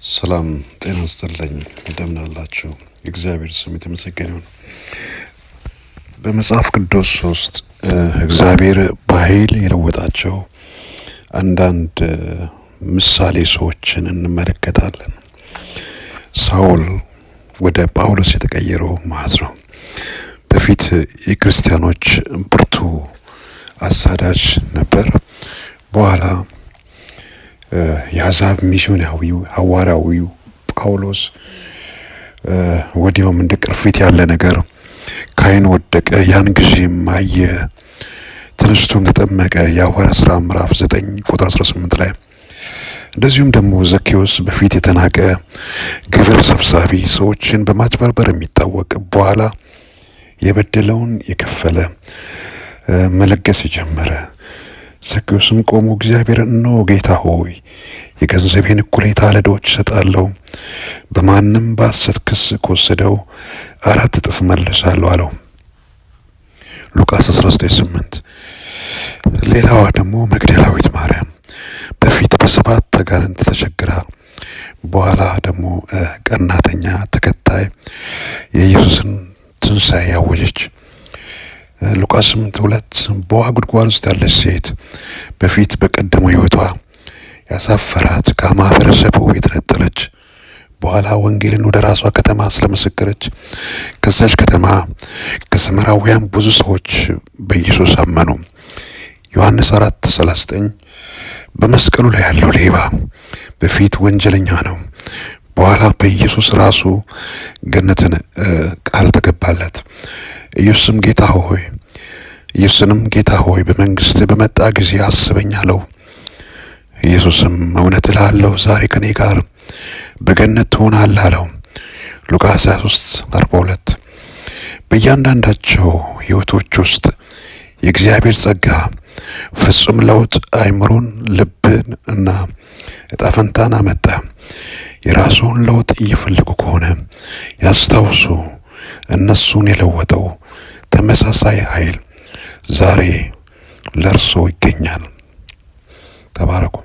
ሰላም ጤና ይስጥልኝ እንደምን አላችሁ እግዚአብሔር ስም የተመሰገነ ይሁን። በመጽሐፍ ቅዱስ ውስጥ እግዚአብሔር በኃይል የለወጣቸው አንዳንድ ምሳሌ ሰዎችን እንመለከታለን። ሳውል ወደ ጳውሎስ የተቀየረው ማለት ነው። በፊት የክርስቲያኖች ብርቱ አሳዳጅ ነበር። በኋላ የአሕዛብ ሚስዮናዊው ሐዋርያዊው ጳውሎስ ወዲያውም እንደ ቅርፊት ያለ ነገር ካይን ወደቀ። ያን ጊዜም አየ፣ ተነስቶም ተጠመቀ። የሐዋርያት ሥራ ምዕራፍ 9 ቁጥር 18 ላይ እንደዚሁም ደግሞ ዘኬዎስ በፊት የተናቀ ግብር ሰብሳቢ፣ ሰዎችን በማጭበርበር የሚታወቅ በኋላ የበደለውን የከፈለ መለገስ የጀመረ። ዘኬዎስም ቆሞ እግዚአብሔር እነሆ ጌታ ሆይ የገንዘቤን እኩሌታ ለድሆች እሰጣለሁ፣ በማንም በሐሰት ክስ ከወሰደው 4 እጥፍ መልሳለሁ አለው። ሉቃስ 19:8። ሌላዋ ደግሞ መግደላዊት ማርያም በፊት በ7 አጋንንት ተቸግራ በኋላ ደግሞ ቀናተኛ ተከታይ የኢየሱስን ትንሣኤ ያወጀች። ሉቃስ 8:2 በውሃ ጉድጓድ ውስጥ ያለች ሴት በፊት በቀደመው ሕይወቷ ያሳፈራት ከማህበረሰቡ የተነጠለች በኋላ ወንጌልን ወደ ራሷ ከተማ ስለመሰከረች ከዛች ከተማ ከሰማራውያን ብዙ ሰዎች በኢየሱስ አመኑ። ዮሐንስ 4:39 በመስቀሉ ላይ ያለው ሌባ በፊት ወንጀለኛ ነው፣ በኋላ በኢየሱስ ራሱ ገነትን ቃል ተገባለት። ኢየሱስም ጌታ ሆይ በመንግስት በመጣ ጊዜ አስበኝ አለው። ኢየሱስም እውነት እልሃለሁ ዛሬ ከኔ ጋር በገነት ትሆናለህ አለው። ሉቃስ 23:42። በእያንዳንዳቸው ሕይወቶች ውስጥ የእግዚአብሔር ጸጋ ፍጹም ለውጥ አእምሮን፣ ልብን እና ዕጣ ፈንታን አመጣ። የራስዎን ለውጥ እየፈለጉ ከሆነ ያስታውሱ፣ እነሱን የለወጠው ተመሳሳይ ኃይል ዛሬ ለእርሶ ይገኛል። ተባረኩ።